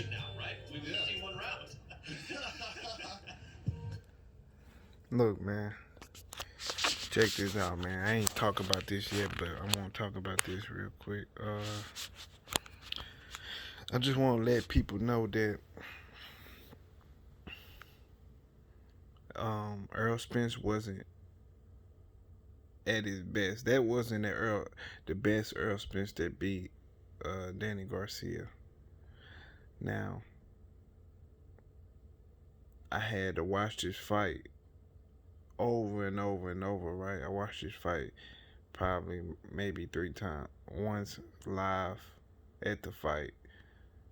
tradition now, right? We've seen one round. Look, man. Check this out, man. I ain't talk about this yet, but I want to talk about this real quick. I just want to let people know that Errol Spence wasn't at his best. That wasn't the best Errol Spence that beat Danny Garcia. Now, I had to watch this fight over and over and over, right? I watched this fight probably maybe 3 times. Once live at the fight.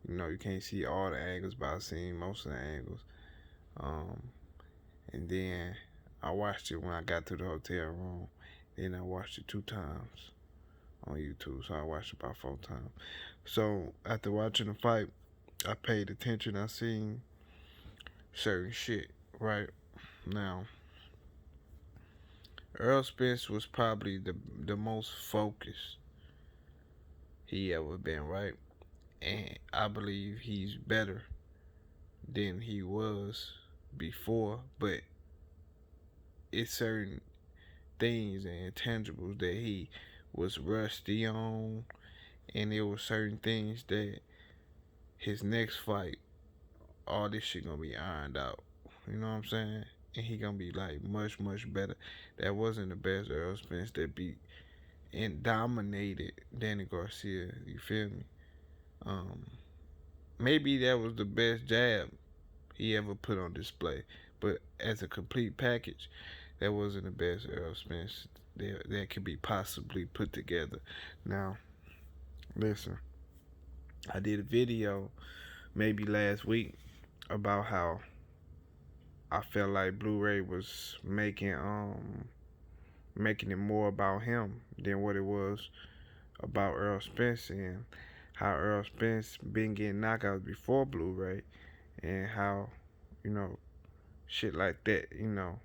You know, you can't see all the angles, but I've seen most of the angles. And then I watched it when I got to the hotel room. Then I watched it 2 times on YouTube. So I watched it about 4 times. So after watching the fight, I paid attention. I seen certain shit, right? Now, Errol Spence was probably the most focused he ever been, right? And I believe he's better than he was before, but it's certain things and intangibles that he was rusty on, and there were certain things that his next fight, all this shit gonna be ironed out. You know what I'm saying? And he gonna be like much, much better. That wasn't the best Errol Spence that beat and dominated Danny Garcia. You feel me? Maybe that was the best jab he ever put on display. But as a complete package, that wasn't the best Errol Spence that could be possibly put together. Now, listen, I did a video maybe last week about how I felt like Blueray was making it more about him than what it was about Errol Spence, and how Errol Spence been getting knockouts before Blueray, and how, you know, shit like that, you know.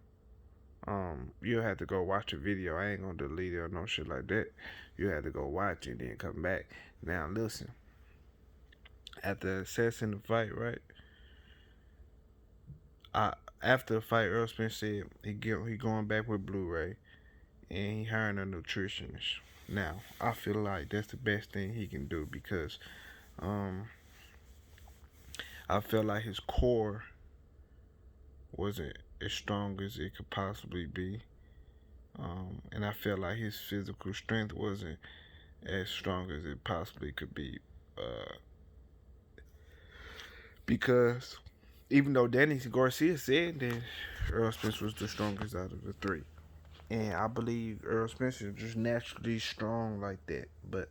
You'll have to go watch the video. I ain't gonna delete it or no shit like that. You have to go watch it and then come back. Now listen. After assessing the fight, right? After the fight, Errol Spence said he going back with Blueray and he hiring a nutritionist. Now, I feel like that's the best thing he can do because I feel like his core wasn't as strong as it could possibly be. And I felt like his physical strength wasn't as strong as it possibly could be. Because even though Danny Garcia said that Errol Spence was the strongest out of the three. And I believe Errol Spence is just naturally strong like that. But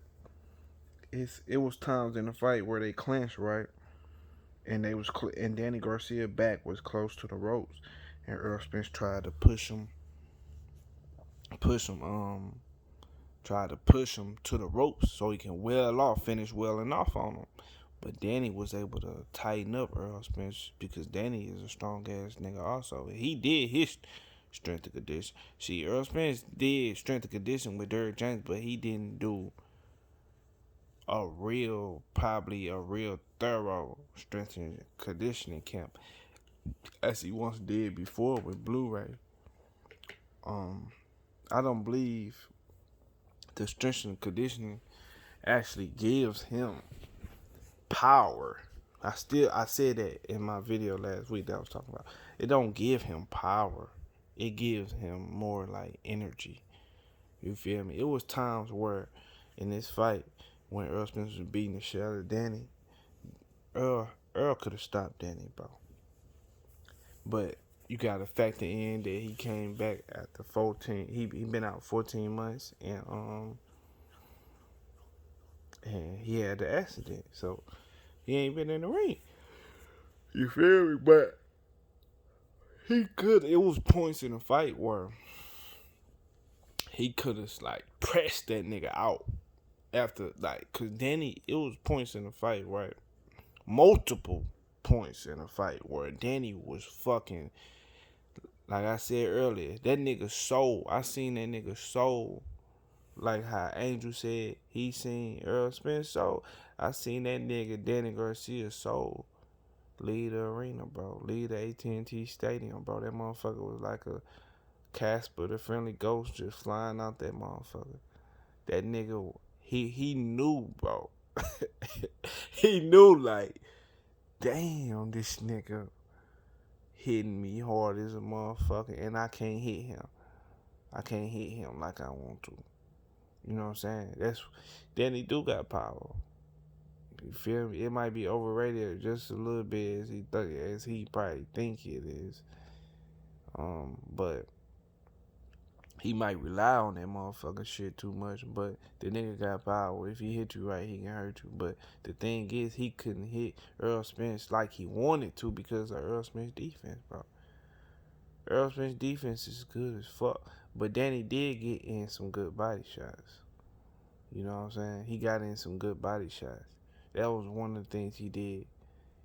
it was times in the fight where they clinched, right? And and Danny Garcia back was close to the ropes. And Errol Spence tried to push him to the ropes so he can finish welling off on him. But Danny was able to tighten up Errol Spence because Danny is a strong ass nigga also. He did his strength and condition. See, Errol Spence did strength and condition with Derrick James, but he didn't do probably a real thorough strength and conditioning camp as he once did before with Blueray. I don't believe the strength and conditioning actually gives him power. I said that in my video last week that I was talking about. It don't give him power. It gives him more like energy. You feel me? It was times where in this fight when Errol Spence was beating the shit out of Danny, Earl could have stopped Danny, bro. But you gotta factor in that he came back after 14. He been out 14 months and he had the accident, so he ain't been in the ring. You feel me? But he could. It was points in the fight where he could have like pressed that nigga out after cause Danny. It was points in the fight, right? Multiple points in the fight where Danny was fucking. Like I said earlier, that nigga's soul. I seen that nigga's soul like how Angel said he seen Errol Spence soul, I seen that nigga Danny Garcia soul lead the arena, bro. Lead the AT&T Stadium, bro. That motherfucker was like a Casper the Friendly Ghost just flying out that motherfucker. That nigga, he knew, bro. He knew, like, damn, this nigga hitting me hard as a motherfucker, and I can't hit him. I can't hit him like I want to. You know what I'm saying? Danny do got power. You feel me? It might be overrated just a little bit as he probably think it is. But he might rely on that motherfucker shit too much. But the nigga got power. If he hit you right, he can hurt you. But the thing is, he couldn't hit Errol Spence like he wanted to because of Errol Spence's defense, bro. Errol Spence's defense is good as fuck. But Danny did get in some good body shots. You know what I'm saying? He got in some good body shots. That was one of the things he did.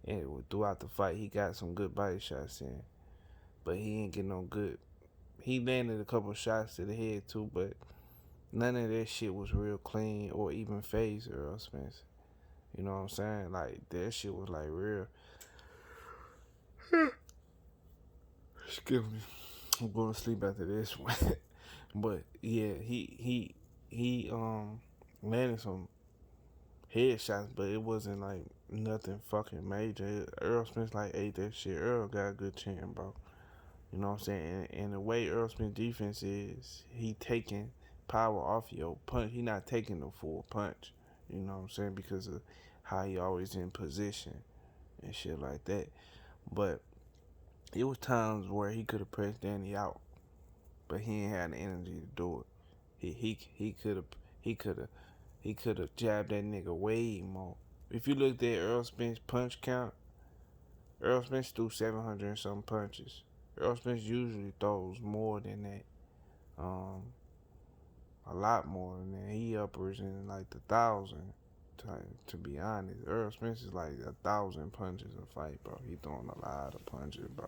And throughout the fight, he got some good body shots in. But he ain't get no good. He landed a couple shots to the head too, but none of that shit was real clean or even phase Errol Spence. You know what I'm saying? Like, that shit was like real. Excuse me. I'm going to sleep after this one. But yeah, he landed some headshots, but it wasn't like nothing fucking major. Errol Spence like ate that shit. Errol got a good chin, bro. You know what I'm saying? And the way Errol Spence defense is, he taking power off your punch. He not taking the full punch. You know what I'm saying? Because of how he always in position and shit like that. But it was times where he could have pressed Danny out, but he ain't had the energy to do it. He could have jabbed that nigga way more. If you looked at Errol Spence punch count, Errol Spence threw 700 and some punches. Errol Spence usually throws more than that. A lot more than that. He uppers in like the 1,000. To be honest, Errol Spence is like 1,000 punches a fight, bro. He throwing a lot of punches, bro.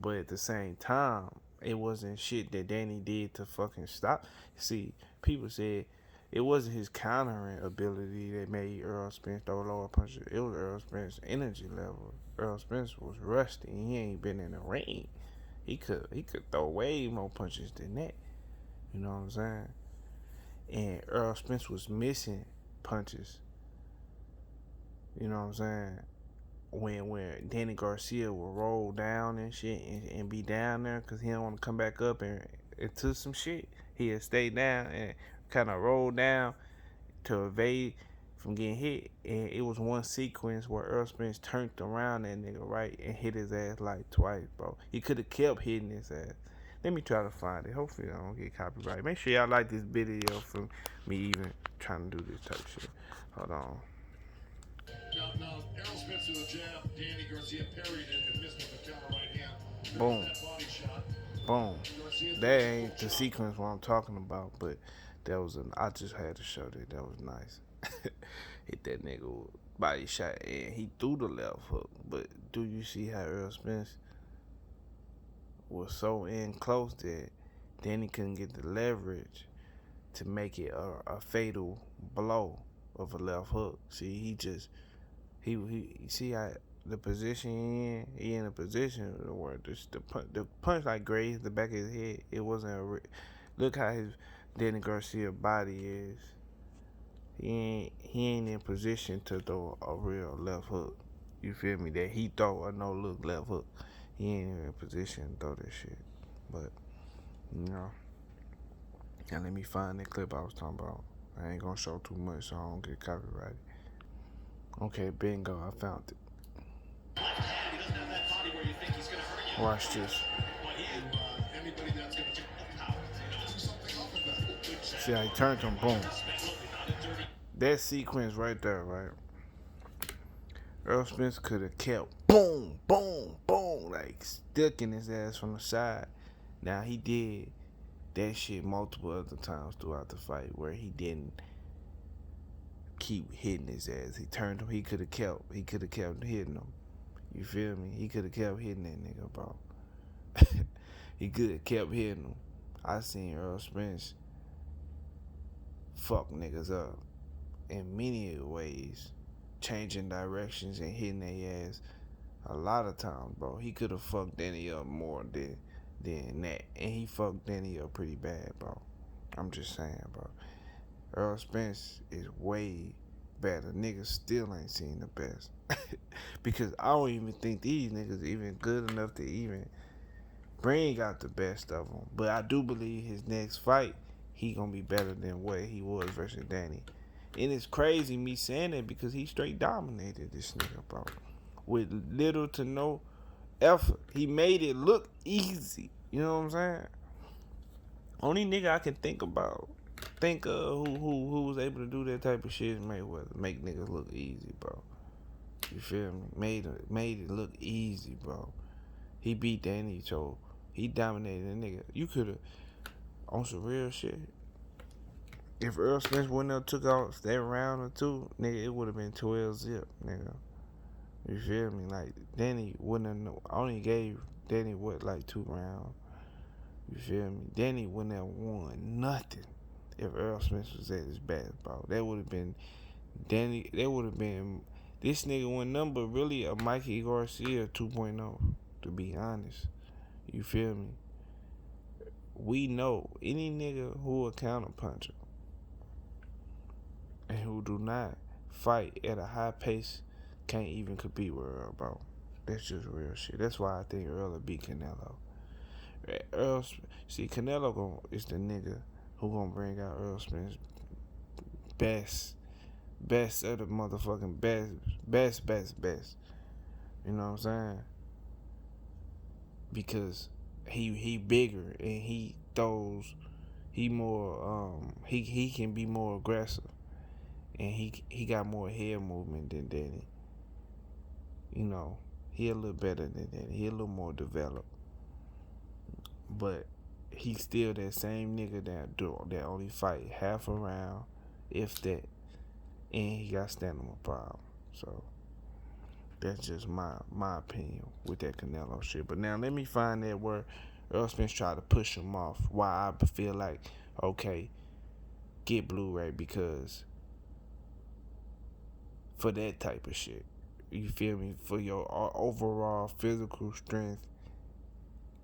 But at the same time, it wasn't shit that Danny did to fucking stop. See, people said it wasn't his countering ability that made Errol Spence throw lower punches. It was Errol Spence's energy level. Errol Spence was rusty. He ain't been in the ring. He could throw way more punches than that. You know what I'm saying? And Errol Spence was missing punches. You know what I'm saying? When Danny Garcia will roll down and shit and be down there because he don't want to come back up and into some shit, he'll stay down and kind of roll down to evade from getting hit. And it was one sequence where Errol Spence turned around that nigga right and hit his ass like twice, bro. He could have kept hitting his ass. Let me try to find it. Hopefully I don't get copyrighted. Make sure y'all like this video from me even trying to do this type of shit. Hold on. Now, Errol Spence with a jab, Danny Garcia parried it and missed with the counter right hand. Boom. That body shot. Boom. That ain't the sequence what I'm talking about, but that was I just had to show that. That was nice. Hit that nigga with body shot and he threw the left hook. But do you see how Errol Spence was so in close that Danny couldn't get the leverage to make it a fatal blow of a left hook? See, he see how the position he in a position where the punch like grazed the back of his head. It wasn't look how his Danny Garcia body is. He ain't in position to throw a real left hook. You feel me? That he throw a no look left hook. He ain't even in position to throw that shit. But you know, and let me find that clip I was talking about. I ain't gonna show too much so I don't get copyrighted. Okay, bingo, I found it. Watch this. See how he turned him, boom. That sequence right there, right? Errol Spence could have kept boom, boom, boom, like sticking his ass from the side. Now he did that shit multiple other times throughout the fight where he didn't keep hitting his ass. He turned him. He could have kept hitting him. You feel me? He could have kept hitting that nigga, bro. He could have kept hitting him. I seen Errol Spence fuck niggas up in many ways, changing directions and hitting their ass a lot of times, bro. He could have fucked Danny up more than that, and he fucked Danny up pretty bad, bro. I'm just saying, bro. Errol Spence is way better. Niggas still ain't seen the best. Because I don't even think these niggas even good enough to even bring out the best of them. But I do believe his next fight, he gonna be better than what he was versus Danny. And it's crazy me saying that because he straight dominated this nigga, bro. With little to no effort. He made it look easy. You know what I'm saying? Only nigga I can think of who was able to do that type of shit is Mayweather. Make niggas look easy, bro. You feel me? Made it look easy, bro. He beat Danny, so he dominated a nigga. You could have, on some real shit, if Errol Spence wouldn't have took out that round or two, nigga, it would have been 12-0, nigga. You feel me? Like, Danny wouldn't have, only gave Danny, like 2 rounds. You feel me? Danny wouldn't have won nothing if Errol Spence was at his best, bro. That would have been Danny. That would have been this nigga one number really a Mikey Garcia 2.0. To be honest, you feel me? We know any nigga who a counterpuncher and who do not fight at a high pace can't even compete with Earl, bro. That's just real shit. That's why I think Earl will beat Canelo. Canelo is the nigga who gonna bring out Errol Spence best of the motherfucking best. You know what I'm saying? Because he bigger and he throws, he more he can be more aggressive and he got more head movement than Danny. You know, he a little better than Danny. He a little more developed. But he's still that same nigga that only fight half a round, if that, and he got stamina problem. So that's just my opinion with that Canelo shit. But now let me find that where Errol Spence tried to push him off. Why I feel like, okay, get Blueray because for that type of shit. You feel me? For your overall physical strength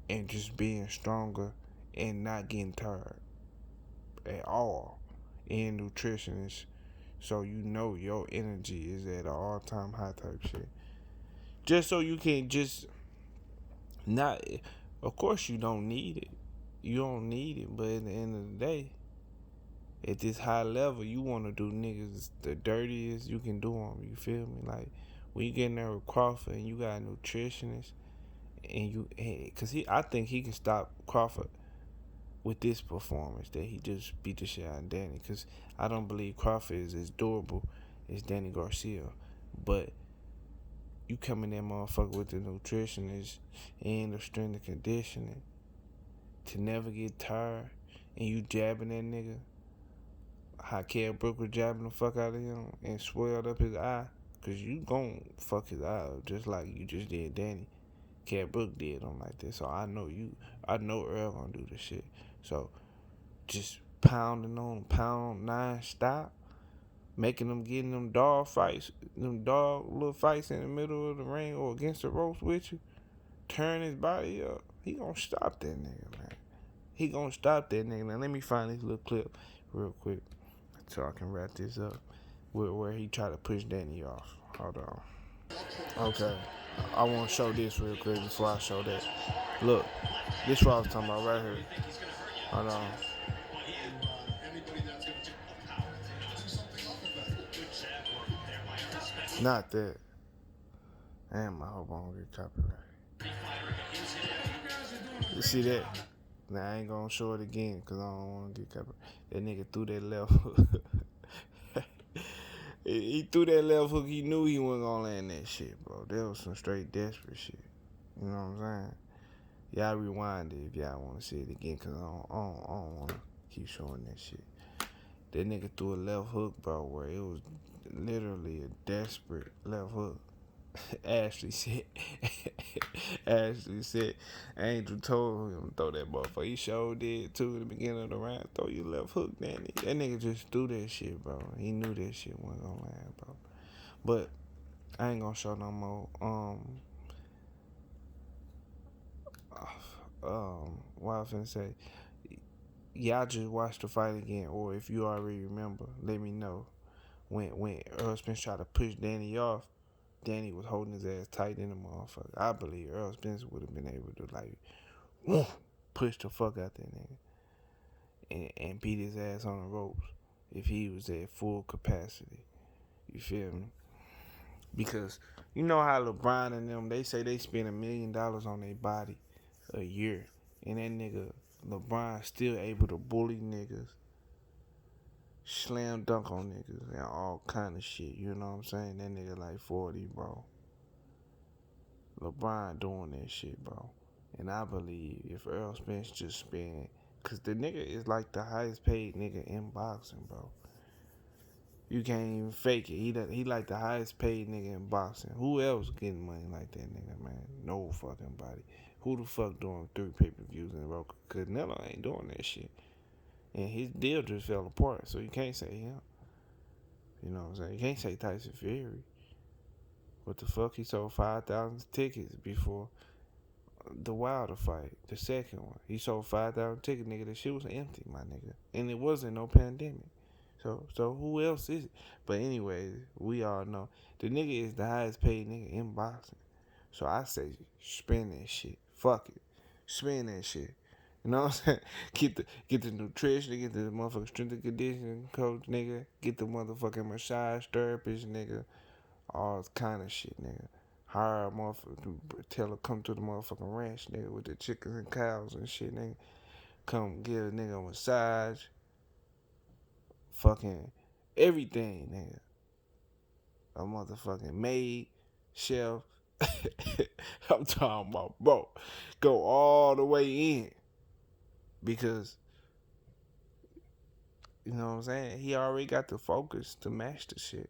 and just being stronger and not getting tired at all. And nutritionists, so you know your energy is at an all-time high type shit. Just so you can just not, of course you don't need it. You don't need it, but at the end of the day, at this high level, you want to do niggas the dirtiest you can do them. You feel me? Like, when you get in there with Crawford and you got a nutritionist, and I think he can stop Crawford with this performance that he just beat the shit out of Danny. Because I don't believe Crawford is as durable as Danny Garcia. But you come in that motherfucker with the nutritionist and the strength and conditioning to never get tired, and you jabbing that nigga how Kell Brook was jabbing the fuck out of him and swelled up his eye, because you gon' fuck his eye up just like you just did Danny. Kell Brook did him like this, so I know Earl gonna do this shit. So just pound non-stop, making them getting them dog little fights in the middle of the ring or against the ropes with you, turn his body up. He gonna stop that nigga, man. He gonna stop that nigga. Now let me find this little clip real quick so I can wrap this up where he tried to push Danny off. Hold on. Okay. I want to show this real quick before I show that. Look, this is what I was talking about right here. Hold on. Not that. Damn, I hope I don't get copyright. You see that? Now I ain't gonna show it again because I don't want to get copyright. That nigga threw that left hook. He threw that left hook. He knew he wasn't gonna land that shit, bro. That was some straight desperate shit. You know what I'm saying? Y'all rewind it if y'all want to see it again, because I don't want to keep showing that shit. That nigga threw a left hook, bro, where it was literally a desperate left hook. Ashley said, Ashley said, Angel told him to throw that motherfucker. He sure did too in the beginning of the round. Throw your left hook, Danny. That nigga just threw that shit, bro. He knew that shit wasn't gonna land, bro. But I ain't gonna show no more. What I was finna say, y'all just watch the fight again, or if you already remember, let me know. When Errol Spence tried to push Danny off, Danny was holding his ass tight in the motherfucker. I believe Errol Spence would have been able to like push the fuck out that nigga and beat his ass on the ropes if he was at full capacity. You feel me? Because you know how LeBron and them, they say they spend $1 million on their body a year, and that nigga LeBron still able to bully niggas, slam dunk on niggas, and all kind of shit. You know what I'm saying? That nigga like 40, bro. LeBron doing that shit, bro. And I believe if Errol Spence just spend, cause the nigga is like the highest paid nigga in boxing, bro. You can't even fake it. He like the highest paid nigga in boxing. Who else getting money like that nigga, man? No fucking body. Who the fuck doing 3 pay-per-views in a row? Canelo ain't doing that shit. And his deal just fell apart, so you can't say him. You know what I'm saying? You can't say Tyson Fury. What the fuck? He sold 5,000 tickets before the Wilder fight, the second one. He sold 5,000 tickets, nigga. The shit was empty, my nigga. And it wasn't no pandemic. So who else is it? But anyways, we all know the nigga is the highest paid nigga in boxing. So I say spend that shit. Fuck it. Spend that shit. You know what I'm saying? Get the nutrition, get the motherfucking strength and conditioning coach, nigga. Get the motherfucking massage therapist, nigga. All kind of shit, nigga. Hire a motherfucker, tell her come to the motherfucking ranch, nigga, with the chickens and cows and shit, nigga. Come give a nigga a massage. Fucking everything, nigga. A motherfucking maid, chef. I'm talking about, bro. Go all the way in. Because, you know what I'm saying? He already got the focus to match the shit.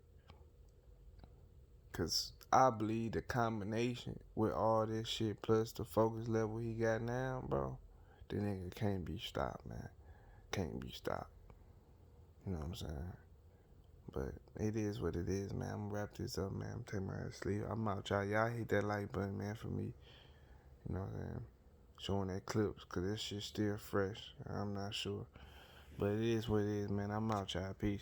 Because I believe the combination with all this shit plus the focus level he got now, bro, the nigga can't be stopped, man. Can't be stopped. You know what I'm saying? But it is what it is, man. I'm gonna wrap this up, man. I'm taking my ass to sleep. I'm out, y'all. Y'all hit that like button, man, for me. You know what I'm saying? Showing that clips, because this shit's still fresh. I'm not sure. But it is what it is, man. I'm out, y'all. Peace.